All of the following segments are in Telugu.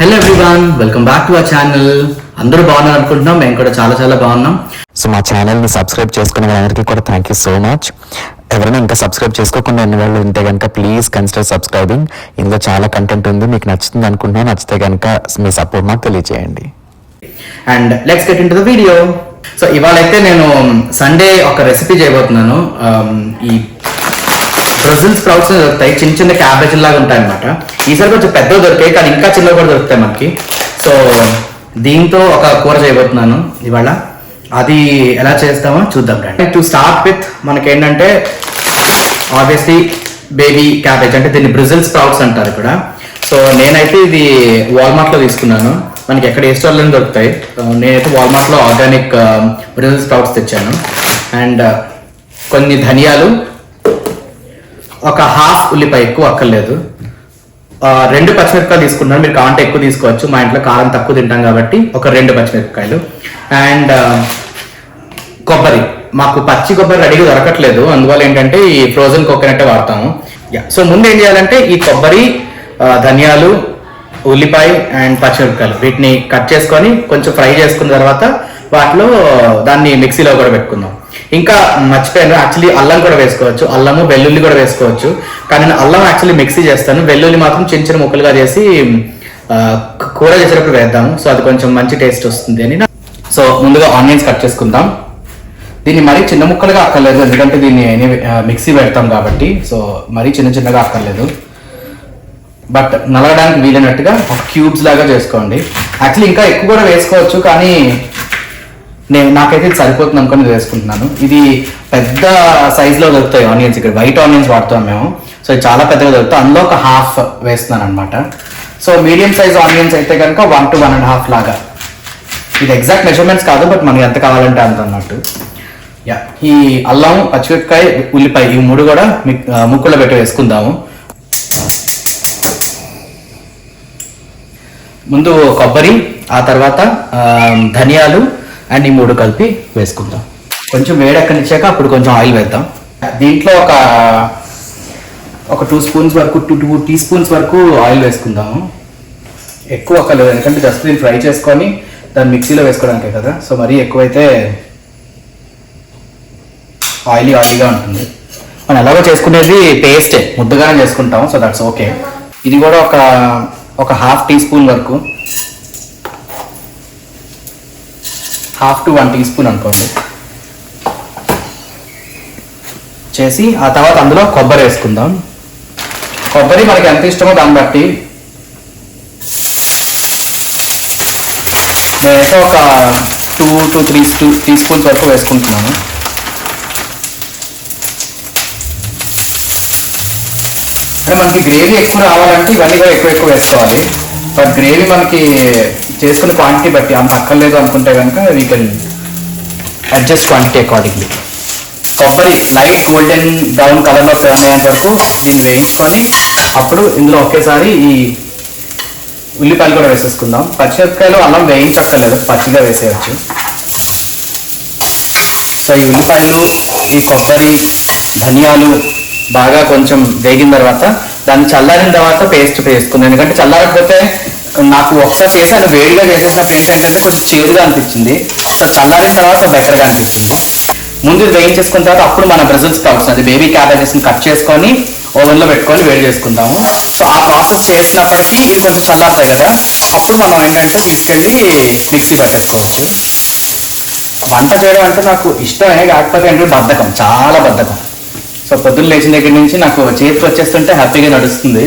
Hello everyone, welcome back to our channel. అందరూ బాగున్నారు అనుకుంటున్నాం. మేము కూడా చాలా చాలా బాగున్నాం. సో మా ఛానల్ని సబ్స్క్రైబ్ చేసుకునే వాళ్ళందరికీ కూడా థ్యాంక్ యూ సో మచ్. ఎవరైనా ఇంకా సబ్స్క్రైబ్ చేసుకోకుండా ఉన్న వాళ్ళు ఉంటే కనుక ప్లీజ్ కన్సిడర్ సబ్స్క్రైబింగ్. ఇందులో చాలా కంటెంట్ ఉంది, మీకు నచ్చుతుంది అనుకుంటున్నాను. నచ్చితే కనుక మీ సపోర్ట్ మాకు తెలియజేయండి. And let's get in to the video. So ఇవాళ అయితే నేను సండే ఒక రెసిపీ చేయబోతున్నాను. ఈ బ్రెజిల్ స్ప్రౌట్స్ దొరుకుతాయి, చిన్న చిన్న క్యాబేజ్ లాగా ఉంటాయి అనమాట. ఈసారి కొంచెం పెద్దవి దొరికాయి, కానీ ఇంకా చిన్నవి కూడా దొరుకుతాయి మనకి. సో దీంతో ఒక కూర చేయబోతున్నాను ఇవాళ. అది ఎలా చేస్తామో చూద్దాం. టు స్టార్ట్ విత్ మనకేంటంటే ఆబ్వియస్లీ బేబీ క్యాబేజ్, అంటే దీన్ని బ్రెజిల్ స్ప్రౌట్స్ అంటారు ఇక్కడ. సో నేనైతే ఇది వాల్మార్ట్లో తీసుకున్నాను. మనకి ఎక్కడ ఏ స్టోర్లో దొరుకుతాయి. నేనైతే వాల్మార్ట్లో ఆర్గానిక్ బ్రెజిల్ స్ప్రౌట్స్ తెచ్చాను. అండ్ కొన్ని ధనియాలు, ఒక హాఫ్ ఉల్లిపాయ, ఎక్కువ అక్కర్లేదు. 2 పచ్చిమిరపకాయలు తీసుకున్నాను. మీరు కావాలంటే ఎక్కువ తీసుకోవచ్చు. మా ఇంట్లో కారం తక్కువ తింటాం కాబట్టి ఒక 2 పచ్చిమిరపకాయలు. అండ్ కొబ్బరి, మాకు పచ్చి కొబ్బరి రెడీగా దొరకట్లేదు, అందువల్ల ఏంటంటే ఈ ఫ్రోజన్ కోకోనట్ వాడతాము. సో ముందు ఏం చేయాలంటే ఈ కొబ్బరి, ధనియాలు, ఉల్లిపాయ అండ్ పచ్చిమిరపకాయలు వీటిని కట్ చేసుకొని కొంచెం ఫ్రై చేసుకున్న తర్వాత వాటిలో దాన్ని మిక్సీలో కూడా పెట్టుకుందాం. ఇంకా మర్చిపోయాను, యాక్చువల్లీ అల్లం కూడా వేసుకోవచ్చు. అల్లము వెల్లుల్లి కూడా వేసుకోవచ్చు, కానీ నేను అల్లం యాక్చువల్లీ మిక్సీ చేస్తాను. వెల్లుల్లి మాత్రం చిన్న చిన్న ముక్కలుగా చేసి కూర చేసేటప్పుడు వేద్దాము. సో అది కొంచెం మంచి టేస్ట్ వస్తుంది అని. సో ముందుగా ఆనియన్స్ కట్ చేసుకుందాం. దీన్ని మరీ చిన్న ముక్కలుగా అక్కర్లేదు, ఎందుకంటే దీన్ని మిక్సీ పెడతాం కాబట్టి. సో మరీ చిన్న చిన్నగా అక్కర్లేదు, బట్ నలగడానికి వీలైనట్టుగా ఒక క్యూబ్స్ లాగా చేసుకోండి. యాక్చువల్లీ ఇంకా ఎక్కువ కూడా వేసుకోవచ్చు, కానీ నాకైతే ఇది సరిపోతుంది అనుకుని వేసుకుంటున్నాను. ఇది పెద్ద సైజులో దొరుకుతాయి ఆనియన్స్, ఇక్కడ వైట్ ఆనియన్స్ వాడుతాం మేము. సో ఇది చాలా పెద్దగా దొరుకుతాయి, అందులో ఒక హాఫ్ వేస్తున్నాను అనమాట. సో మీడియం సైజ్ ఆనియన్స్ అయితే కనుక 1 to 1.5 లాగా. ఇది ఎగ్జాక్ట్ మెజర్మెంట్స్ కాదు, బట్ మనకి ఎంత కావాలంటే అంత అన్నట్టు. ఈ అల్లం, పచ్చిమిరపకాయ, ఉల్లిపాయ ఈ 3 కూడా ముక్కలో పెట్టి వేసుకుందాము. ముందు కొబ్బరి, ఆ తర్వాత ధనియాలు అండ్ ఈ 3 కలిపి వేసుకుందాం. కొంచెం వేడెక్కనిచ్చాక అప్పుడు కొంచెం ఆయిల్ వేద్దాం. దీంట్లో ఒక 2 స్పూన్స్ వరకు, 2 టీ స్పూన్స్ వరకు ఆయిల్ వేసుకుందాము. ఎక్కువ అక్కర్లేదు, ఎందుకంటే జస్ట్ దీన్ని ఫ్రై చేసుకొని దాన్ని మిక్సీలో వేసుకోవడానికే కదా. సో మరీ ఎక్కువైతే ఆయిలీగా ఉంటుంది. మనం ఎలాగో చేసుకునేది పేస్టే, ముద్దగానే చేసుకుంటాం. So that's okay. ఇది కూడా ఒక హాఫ్ టీ స్పూన్ వరకు, హాఫ్ టు 1 టీ స్పూన్ అనుకోండి చేసి, ఆ తర్వాత అందులో కొబ్బరి వేసుకుందాం. కొబ్బరి మనకి ఎంత ఇష్టమో దాన్ని బట్టి. నేనైతే ఒక 2 to 3 టీ స్పూన్స్ వరకు వేసుకుంటున్నాను. అంటే మనకి గ్రేవీ ఎక్కువ రావాలంటే ఇవన్నీ కూడా ఎక్కువ వేసుకోవాలి. బట్ గ్రేవీ మనకి చేసుకునే క్వాంటిటీ బట్టి అంత అక్కర్లేదు అనుకుంటే కనుక we can adjust quantity accordingly. కొబ్బరి లైట్ గోల్డెన్ బ్రౌన్ కలర్లో టర్న్ అయ్యేంత వరకు దీన్ని వేయించుకొని అప్పుడు ఇందులో ఒకేసారి ఈ ఉల్లిపాయలు కూడా వేసేసుకుందాం. పచ్చిమిరపకాయలు, అల్లం వేయించక్కర్లేదు, పచ్చిగా వేసేయచ్చు. సో ఈ ఉల్లిపాయలు, ఈ కొబ్బరి, ధనియాలు బాగా కొంచెం వేగిన తర్వాత దాన్ని చల్లారిన తర్వాత పేస్ట్ వేసుకుందాం. ఎందుకంటే చల్లారకపోతే నాకు ఒకసారి చేసి అది వేడిగా చేసేసినప్పుడు ఏంటంటే కొంచెం చేదుగా అనిపించింది. సో చల్లారిన తర్వాత బెటర్గా అనిపించింది. ముందు వేయించేసుకున్న తర్వాత అప్పుడు మన బ్రెజిల్ స్ప్రౌట్స్, అది బేబీ క్యాబేజెస్ని కట్ చేసుకొని ఓవెన్లో పెట్టుకొని వేడి చేసుకుందాము. సో ఆ ప్రాసెస్ చేసినప్పటికీ ఇవి కొంచెం చల్లారుతాయి కదా, అప్పుడు మనం ఏంటంటే తీసుకెళ్ళి మిక్సీ పట్టేసుకోవచ్చు. వంట చేయడం అంటే నాకు ఇష్టమే, కాకపోతే ఏంటంటే బద్ధకం, చాలా బద్ధకం. సో పొద్దున్న లేచిన దగ్గర నుంచి నాకు చేతికి వచ్చేస్తుంటే హ్యాపీగా నడుస్తుంది.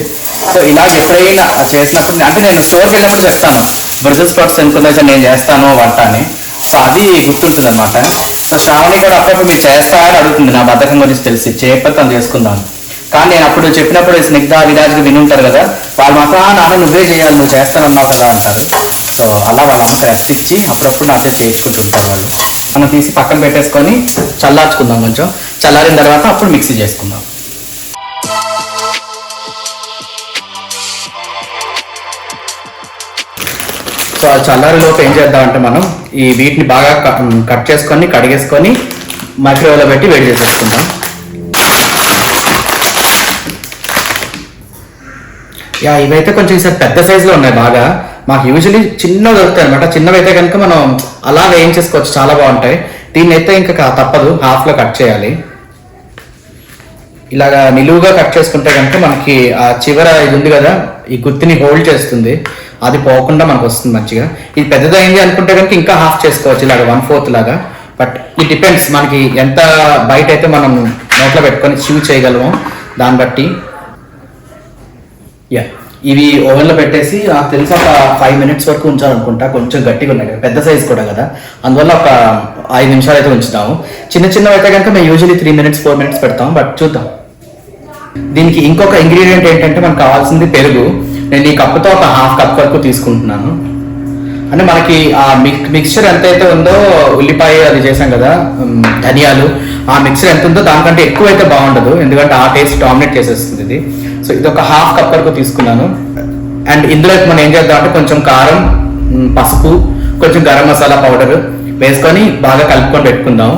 సో ఇలాగ ఎప్పుడైనా చేసినప్పుడు, అంటే నేను స్టోర్కి వెళ్ళినప్పుడు చెప్తాను బ్రెజిల్ స్ప్రౌట్స్ అనుకున్నా సార్ నేను చేస్తాను వంట అని. సో అది గుర్తుంటుంది అనమాట. సో శ్రావణి కూడా అప్పుడప్పుడు మీరు చేస్తారా అని అడుగుతుంది, నా బద్ధకం గురించి తెలిసి. చేయకపోతే తను చేసుకుందాం. కానీ నేను అప్పుడు చెప్పినప్పుడు స్నిగ్ధ, విరాజ్గా వినుంటారు కదా, వాళ్ళు మాత్రం నాన్న నువ్వే చేయాలి, నువ్వు చేస్తానన్నావు కదా అంటారు. సో అలా వాళ్ళంతా రెస్ట్ ఇచ్చి అప్పుడప్పుడు నాతో చేయించుకుంటుంటారు వాళ్ళు. మనం తీసి పక్కన పెట్టేసుకొని చల్లార్చుకుందాం. కొంచెం చల్లారిన తర్వాత అప్పుడు మిక్సీ చేసుకుందాం. సో ఆ చల్లారిలోపు ఏం చేద్దామంటే మనం ఈ వీటిని బాగా కట్ చేసుకొని కడిగేసుకొని మైక్రోవేవ్లో పెట్టి వేడి చేసేసుకుందాం. ఇవైతే కొంచెం ఈసారి పెద్ద సైజులో ఉన్నాయి బాగా. మాకు యూజువలీ చిన్నవి దొరుకుతాయి అనమాట. చిన్నవి అయితే కనుక మనం అలా వేయించేసుకోవచ్చు, చాలా బాగుంటాయి. దీన్ని అయితే ఇంకా తప్పదు, హాఫ్లో కట్ చేయాలి. ఇలాగా నిలువుగా కట్ చేసుకుంటే కనుక మనకి ఆ చివర ఇది ఉంది కదా, ఈ గుత్తిని హోల్డ్ చేస్తుంది, అది పోకుండా మనకు వస్తుంది మంచిగా. ఇది పెద్దదైంది అనుకుంటే కనుక ఇంకా హాఫ్ చేసుకోవచ్చు, ఇలాగా 1/4 లాగా. బట్ ఇట్ డిపెండ్స్ మనకి ఎంత బయట అయితే మనం నోట్లో పెట్టుకొని చూ చేయగలమో దాన్ని బట్టి. యా, ఇవి ఓవెన్లో పెట్టేసి నాకు తెలిసి ఒక 5 minutes వరకు ఉంచాలనుకుంటా. కొంచెం గట్టిగా ఉన్నాయి కదా, పెద్ద సైజ్ కూడా కదా, అందువల్ల ఒక 5 నిమిషాలు అయితే ఉంచుతాము. చిన్న చిన్నవి అయితే కనుక మేము యూజువల్లీ 3 minutes 4 minutes పెడతాం. బట్ చూద్దాం. దీనికి ఇంకొక ఇంగ్రీడియంట్ ఏంటంటే మనకు కావాల్సింది పెరుగు. నేను ఈ కప్పుతో ఒక 1/2 cup వరకు తీసుకుంటున్నాను. అంటే మనకి ఆ మిక్స్చర్ ఎంతైతే ఉందో, ఉల్లిపాయ అది చేసాం కదా, ధనియాలు, ఆ మిక్స్చర్ ఎంత ఉందో దానికంటే ఎక్కువ అయితే బాగుండదు, ఎందుకంటే ఆ టేస్ట్ డామినేట్ చేసేస్తుంది ఇది. సో ఇది ఒక 1/2 cup వరకు తీసుకున్నాను. అండ్ ఇందులో మనం ఏం చేద్దాం అంటే కొంచెం కారం, పసుపు, కొంచెం గరం మసాలా పౌడర్ వేసుకొని బాగా కలుపుకొని పెట్టుకుందాం.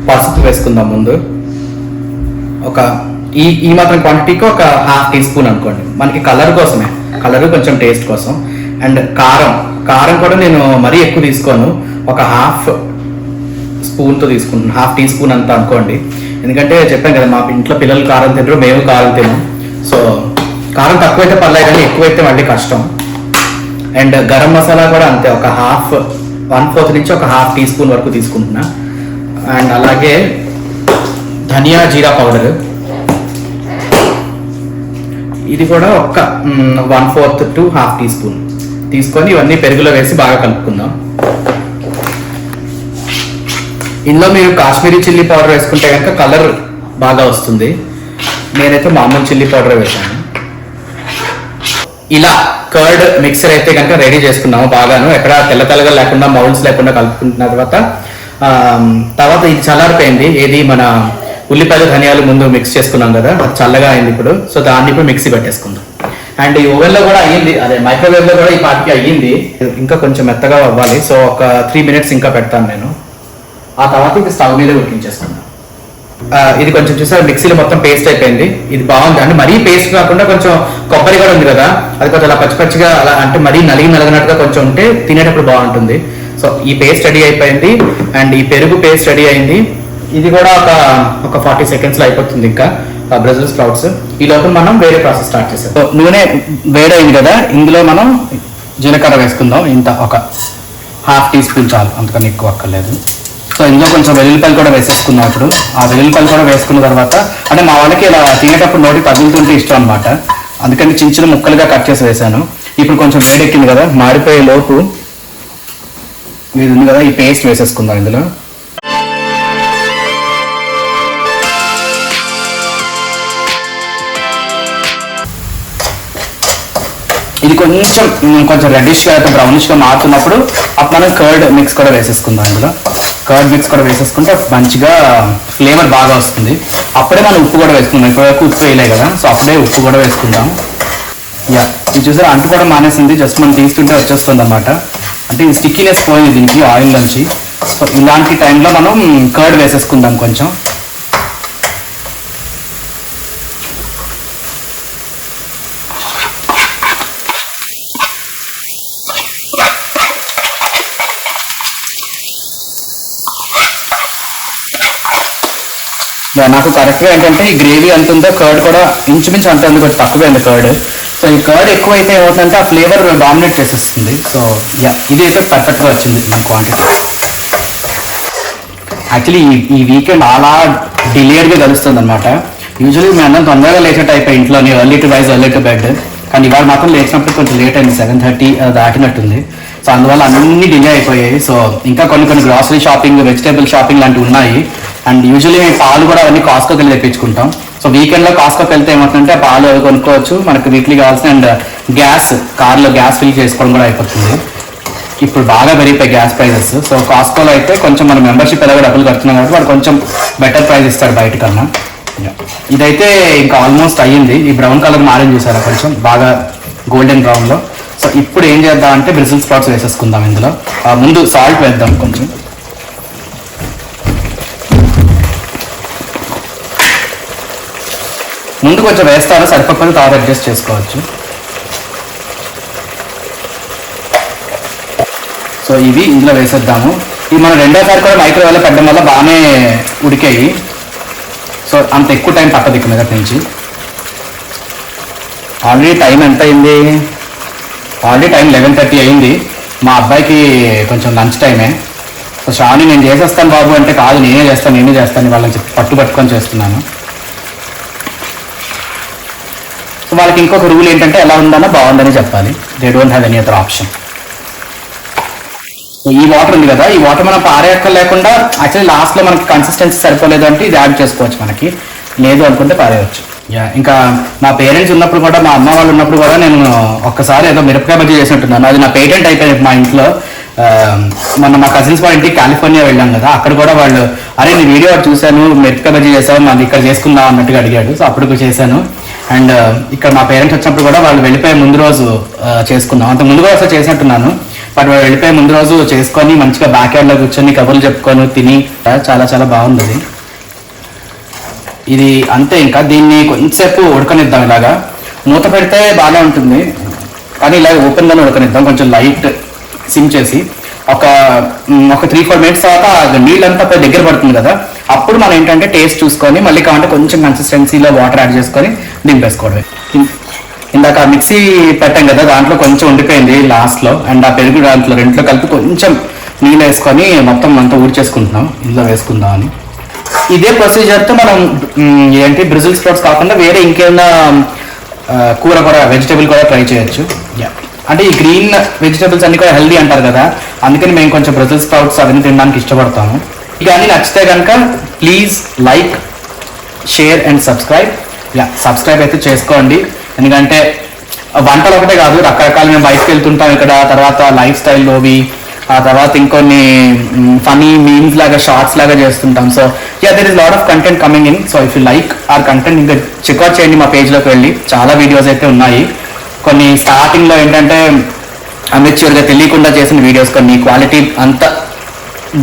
పసుపు వేసుకుందాం ముందు, ఒక ఈ మాత్రం క్వాంటిటీకి ఒక 1/2 teaspoon అనుకోండి, మనకి కలర్ కోసమే, కలర్ కొంచెం టేస్ట్ కోసం. అండ్ కారం కూడా నేను మరీ ఎక్కువ తీసుకోను, ఒక 1/2 స్పూన్తో తీసుకుంటాను, 1/2 teaspoon అంతా అనుకోండి. ఎందుకంటే చెప్పాను కదా, మా ఇంట్లో పిల్లలు కారం తినరు, మేము కారం తినాం. సో కారం తక్కువైతే పర్లేదు, కానీ ఎక్కువైతే మళ్ళీ కష్టం. అండ్ గరం మసాలా కూడా అంతే, ఒక 1/4 నుంచి ఒక 1/2 teaspoon వరకు తీసుకుంటున్నా. అండ్ అలాగే ధనియా జీరా పౌడర్, ఇది కూడా ఒక 1/4 to 1/2 teaspoon తీసుకొని ఇవన్నీ పెరుగులో వేసి బాగా కలుపుకుందాం. ఇందులో మీరు కాశ్మీరీ చిల్లీ పౌడర్ వేసుకుంటే కనుక కలర్ బాగా వస్తుంది. నేనైతే మామూలు చిల్లీ పౌడర్ వేసాను. ఇలా కర్డ్ మిక్సర్ అయితే కనుక రెడీ చేసుకున్నాము బాగాను, ఎక్కడ తెల్లగా లేకుండా, మౌల్స్ లేకుండా కలుపుకుంటున్న తర్వాత ఇది చల్లారిపోయింది. ఏది మన ఉల్లిపాయలు ధనియాలు ముందు మిక్స్ చేసుకున్నాం కదా, అది చల్లగా అయింది ఇప్పుడు. సో దాన్ని ఇప్పుడు మిక్సీ పెట్టేసుకుందాం. అండ్ ఈ ఓవెన్లో కూడా అయ్యింది, అదే మైక్రోవేవ్లో కూడా ఈ పాటికి అయ్యింది, ఇంకా కొంచెం మెత్తగా అవ్వాలి. సో ఒక 3 minutes ఇంకా పెడతాను నేను. ఆ తర్వాత ఇది స్టవ్ మీద ఉడికించేసుకుందాం. ఇది కొంచెం చూసారు, మిక్సీలో మొత్తం పేస్ట్ అయిపోయింది. ఇది బాగుంది, అంటే మరీ పేస్ట్ కాకుండా కొంచెం కొబ్బరి కూడా ఉంది కదా, అది కొంచెం అలా పచ్చిగా అలా, అంటే మరీ నలిగినట్టుగా కొంచెం ఉంటే తినేటప్పుడు బాగుంటుంది. సో ఈ పేస్ట్ రెడీ అయిపోయింది. అండ్ ఈ పెరుగు పేస్ట్ రెడీ అయింది. ఇది కూడా ఒక 40 seconds అయిపోతుంది. ఇంకా బ్రెజిల్ స్ప్రౌట్స్ ఈ లోపల మనం వేరే ప్రాసెస్ స్టార్ట్ చేసాం. సో నూనె వేడైంది కదా, ఇందులో మనం జీలకర్ర వేసుకుందాం. ఇంత ఒక 1/2 teaspoon చాలు, అంతకని ఎక్కువ అక్కర్లేదు. సో ఇందులో కొంచెం వెల్లుల్లిపాయలు కూడా వేసేసుకుందాం. ఇప్పుడు ఆ వెల్లుల్లిపాయలు కూడా వేసుకున్న తర్వాత, అంటే మా వాళ్ళకి ఇలా తినేటప్పుడు నోటి తగులుతుంటే ఇష్టం అనమాట, అందుకని చిన్న చిన్న ముక్కలుగా కట్ చేసి వేసాను. ఇప్పుడు కొంచెం వేడెక్కింది కదా, మాడిపోయే లోపు ఇది ఉంది కదా, ఈ పేస్ట్ వేసేసుకుందాం ఇందులో. ఇది కొంచెం రెడ్డిష్గా అయితే బ్రౌనిష్గా మారుతున్నప్పుడు అప్పుడు మనం కర్డ్ మిక్స్ కూడా వేసేసుకుందాం. ఇందులో కర్డ్ మిక్స్ కూడా వేసేసుకుంటే మంచిగా ఫ్లేవర్ బాగా వస్తుంది. అప్పుడే మనం ఉప్పు కూడా వేసుకుందాం, ఇప్పటివరకు ఉప్పు వేయలే కదా, సో అప్పుడే ఉప్పు కూడా వేసుకుందాం. యా, ఇది చూసారా అంటు కూడా మానేసింది, జస్ట్ మనం తీసుకుంటే వచ్చేస్తుంది అనమాట. అంటే ఈ స్టిక్కీనెస్ పోయింది దీనికి ఆయిల్ నుంచి. సో ఇలాంటి టైంలో మనం కర్డ్ వేసేసుకుందాం కొంచెం. నాకు కరెక్ట్గా ఏంటంటే ఈ గ్రేవీ ఎంత ఉందో కర్డ్ కూడా ఇంచుమించు అంత ఉంది, కొంచెం తక్కువే ఉంది కర్డ్. సో ఈ కర్డ్ ఎక్కువ అయితే ఏమవుతుందంటే ఆ ఫ్లేవర్ డామినేట్ చేసేస్తుంది. సో యా, ఇది అయితే పర్ఫెక్ట్గా వచ్చింది మన క్వాంటిటీ. యాక్చువల్లీ ఈ వీకెండ్ చాలా డిలేడ్గా కలుస్తుంది అనమాట. యూజువల్లీ మేము అందరం తొందరగా లేచే టైప్ ఇంట్లోనే, ఎర్లీ టు బెడ్. కానీ ఇవాళ మాత్రం లేచినప్పుడు కొంచెం లేట్ అయింది, 7:30 దాటినట్టుంది. సో అందువల్ల అన్ని డిలే అయిపోయాయి. సో ఇంకా కొన్ని గ్రాసరీ షాపింగ్, వెజిటేబుల్ షాపింగ్ లాంటివి ఉన్నాయి. అండ్ యూజువల్లీ పాలు కూడా అవన్నీ కాస్ట్కోకి వెళ్ళి తెప్పించుకుంటాం. సో వీకెండ్లో కాస్ట్కోకి వెళ్తే ఏమవుతుందంటే పాలు అవి కొనుక్కోవచ్చు, మనకు వీక్లీ కావాల్సిన. అండ్ గ్యాస్, కార్లో గ్యాస్ ఫిల్ చేసుకోవడం కూడా అయిపోతుంది. ఇప్పుడు బాగా పెరిగిపోయి గ్యాస్ ప్రైజెస్. సో కాస్ట్కోలో అయితే కొంచెం మన మెంబర్షిప్ ఎలాగో డబ్బులు కడుతున్నాం కాబట్టి వాడు కొంచెం బెటర్ ప్రైస్ ఇస్తాడు బయట కన్నా. ఇదైతే ఇంకా ఆల్మోస్ట్ అయ్యింది. ఈ బ్రౌన్ కలర్ మారింది చూసారా, కొంచెం బాగా గోల్డెన్ బ్రౌన్లో. సో ఇప్పుడు ఏం చేద్దాం అంటే బ్రెజిల్ స్ప్రౌట్స్ వేసేసుకుందాం. ఇందులో ముందు సాల్ట్ వేద్దాం కొంచెం. ముందు కొంచెం వేస్తాను, సరిపోకపోతే తర్వాత అడ్జస్ట్ చేసుకోవచ్చు. సో ఇవి ఇందులో వేసేద్దాము. ఇవి మనం రెండోసారి కూడా మైక్రోవేవ్లో పెట్టడం వల్ల బాగానే ఉడికాయి. సో అంత ఎక్కువ టైం పట్టదు ఇక మీద నుంచి. ఆల్రెడీ టైం ఎంత అయింది? ఆల్రెడీ టైం 11:30 అయింది. మా అబ్బాయికి కొంచెం లంచ్ టైమే. సో శ్రావణి నేను చేసేస్తాను బాబు అంటే, కాదు నేనే చేస్తాను వాళ్ళని చెప్పి పట్టుకొని చేస్తున్నాను. సో వాళ్ళకి ఇంకొక రూల్ ఏంటంటే ఎలా ఉందన్నా బాగుందని చెప్పాలి. They don't have any other option. ఈ వాటర్ ఉంది కదా, ఈ వాటర్ మనం పారేయక్కర్లేకుండా యాక్చువల్లీ లాస్ట్లో మనకి కన్సిస్టెన్సీ సరిపోలేదు అంటే ఇది యాడ్ చేసుకోవచ్చు, మనకి లేదు అనుకుంటే పారేయవచ్చు. ఇంకా మా పేరెంట్స్ ఉన్నప్పుడు కూడా, మా అమ్మ వాళ్ళు ఉన్నప్పుడు కూడా నేను ఒక్కసారి ఏదో మిరపకాయ బజ్జీ చేసినట్టున్నాను. అది నా పేటెంట్ అయిపోయింది మా ఇంట్లో. మొన్న మా కజిన్స్ వాళ్ళ ఇంటికి కాలిఫోర్నియా వెళ్ళాం కదా, అక్కడ కూడా వాళ్ళు అరే నీ వీడియో చూశాను మిరపకాయ బజ్జీ చేసావు, మాది ఇక్కడ చేసుకుందాం అన్నట్టుగా అడిగాడు. సో అప్పుడు చేశాను. అండ్ ఇక్కడ మా పేరెంట్స్ వచ్చినప్పుడు కూడా వాళ్ళు వెళ్ళిపోయే ముందు రోజు చేసుకున్నాం. అంత ముందు రోజు చేసినట్టున్నాను, బట్ వాళ్ళు వెళ్ళిపోయే ముందు రోజు చేసుకొని మంచిగా బ్యాక్ యార్డ్లో కూర్చొని కబుర్లు చెప్పుకొని తిని చాలా చాలా బాగుంది. ఇది అంతే. ఇంకా దీన్ని కొంచెంసేపు ఉడకనిద్దాం. ఇలాగా మూత పెడితే బాగానే ఉంటుంది, కానీ ఇలా ఓపెన్గానే ఉడకనిద్దాం. కొంచెం లైట్ సిమ్ చేసి ఒక 3-4 మినిట్స్ తర్వాత నీళ్ళంతా దగ్గర పడుతుంది కదా, అప్పుడు మనం ఏంటంటే టేస్ట్ చూసుకొని మళ్ళీ కావాలంటే కొంచెం కన్సిస్టెన్సీలో వాటర్ యాడ్ చేసుకొని దింపేసుకోవడమే. ఇందాక మిక్సీ పెట్టాం కదా, దాంట్లో కొంచెం ఉండిపోయింది లాస్ట్లో. అండ్ ఆ పెరుగు దాంట్లో రెంట్లో కలిపి కొంచెం నీళ్ళు వేసుకొని మొత్తం అంతా ఊడ్చేసుకుంటున్నాం. ఇందులో వేసుకుందాం అని. ఇదే ప్రొసీజర్తో మనం బ్రెజిల్ స్ప్రౌట్స్ కాకుండా వేరే ఇంకేమైనా కూర కూడా, వెజిటేబుల్ కూడా ట్రై చేయొచ్చు. అంటే ఈ గ్రీన్ వెజిటేబుల్స్ అన్ని కూడా హెల్దీ అంటారు కదా, అందుకని మేము కొంచెం బ్రెజిల్ స్ప్రౌట్స్ అవన్నీ తినడానికి ఇష్టపడతాము. కానీ నచ్చితే కనుక please like, share and subscribe. Subscribe అయితే చేసుకోండి, ఎందుకంటే వంటలు ఒకటే కాదు, రకరకాలు మేము బయటకు వెళ్తుంటాం ఇక్కడ, తర్వాత లైఫ్ స్టైల్లోవి, ఆ తర్వాత ఇంకొన్ని ఫనీ మీమ్స్ లాగా, షార్ట్స్ లాగా చేస్తుంటాం. So there is lot of content coming in. So if you like our content ఇంకా చెక్అవుట్ చేయండి మా పేజ్లోకి వెళ్ళి. చాలా వీడియోస్ అయితే ఉన్నాయి. కొన్ని స్టార్టింగ్లో ఏంటంటే అమెచ్యూర్గా తెలియకుండా చేసిన వీడియోస్, కొన్ని క్వాలిటీ అంత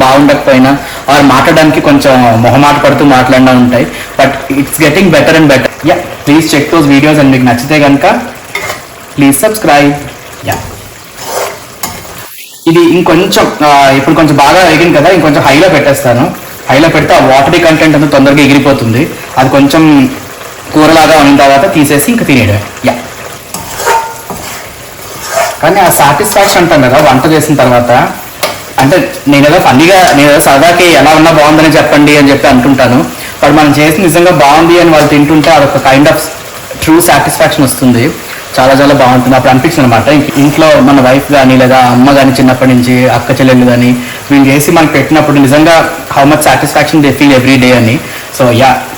బాగుండకపోయినా ఆర్ మాట్లాడడానికి కొంచెం మొహమాట పడుతూ మాట్లాడినా ఉంటాయి, but it's getting better and better. Please check those videos and మీకు నచ్చితే కనుక ప్లీజ్ సబ్స్క్రైబ్. ఇది ఇంకొంచెం ఇప్పుడు కొంచెం బాగా వేగింది కదా, ఇంకొంచెం హైలో పెట్టేస్తాను. హైలో పెడితే ఆ వాటరీ కంటెంట్ అంతా తొందరగా ఎగిరిపోతుంది. అది కొంచెం కూరలాగా అయిన తర్వాత తీసేసి ఇంకా తినేయడమే. కానీ ఆ సాటిస్ఫాక్షన్ అంటాం కదా వంట చేసిన తర్వాత, అంటే నేనేదో ఫన్నీగా, నేనేదో సరదాకి ఎలా ఉన్నా బాగుందని చెప్పండి అని చెప్పి అంటుంటాను, బట్ మనం చేసి నిజంగా బాగుంది అని వాళ్ళు తింటుంటే అదొక కైండ్ ఆఫ్ ట్రూ సాటిస్ఫాక్షన్ వస్తుంది. చాలా చాలా బాగుంటుంది. అప్పుడు అనిపించింది అనమాట, ఇంట్లో మన వైఫ్ కానీ లేదా అమ్మ కానీ చిన్నప్పటి నుంచి అక్క చెల్లెళ్ళు కానీ వీళ్ళు చేసి మనకి పెట్టినప్పుడు నిజంగా how much satisfaction they feel every day అని. సో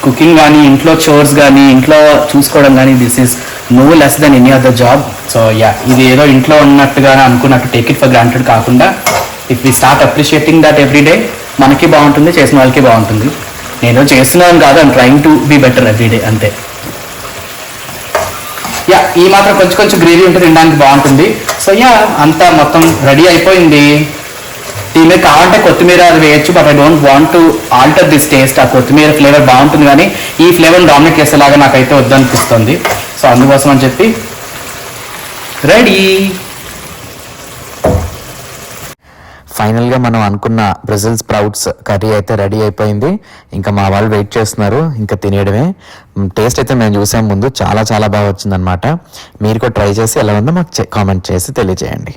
కుకింగ్ కానీ, ఇంట్లో చోర్స్ కానీ, ఇంట్లో చూసుకోవడం కానీ, this is no less than any other job. So ఇది ఏదో ఇంట్లో ఉన్నట్టుగా అనుకున్నట్టు టేక్ ఇట్ ఫర్ గ్రాంటెడ్ కాకుండా, if we start appreciating that every day, మనకి బాగుంటుంది, చేసిన వాళ్ళకి బాగుంటుంది. నేను చేస్తున్నాను కాదు, I'm trying to be better every day, అంతే. ఈ మాత్రం కొంచెం కొంచెం గ్రేవీ ఉంటే తినడానికి బాగుంటుంది. సో అంతా మొత్తం రెడీ అయిపోయింది. దీని మీద కావాలంటే కొత్తిమీర అది వేయచ్చు, but I don't want to alter this taste. ఆ కొత్తిమీర ఫ్లేవర్ బాగుంటుంది కానీ ఈ ఫ్లేవర్ డామినేట్ చేసేలాగా నాకైతే వద్దనిపిస్తుంది. సో అందుకోసం అని చెప్పి రెడీ. ఫైనల్గా మనం అనుకున్న బ్రెజిల్ స్ప్రౌట్స్ కర్రీ అయితే రెడీ అయిపోయింది. ఇంకా మా వాళ్ళు వెయిట్ చేస్తున్నారు, ఇంకా తినేయడమే. టేస్ట్ అయితే మేము చూసాం ముందు, చాలా చాలా బాగా వచ్చిందనమాట. మీరు కూడా ట్రై చేసి ఎలా ఉందో మాకు కామెంట్ చేసి తెలియజేయండి.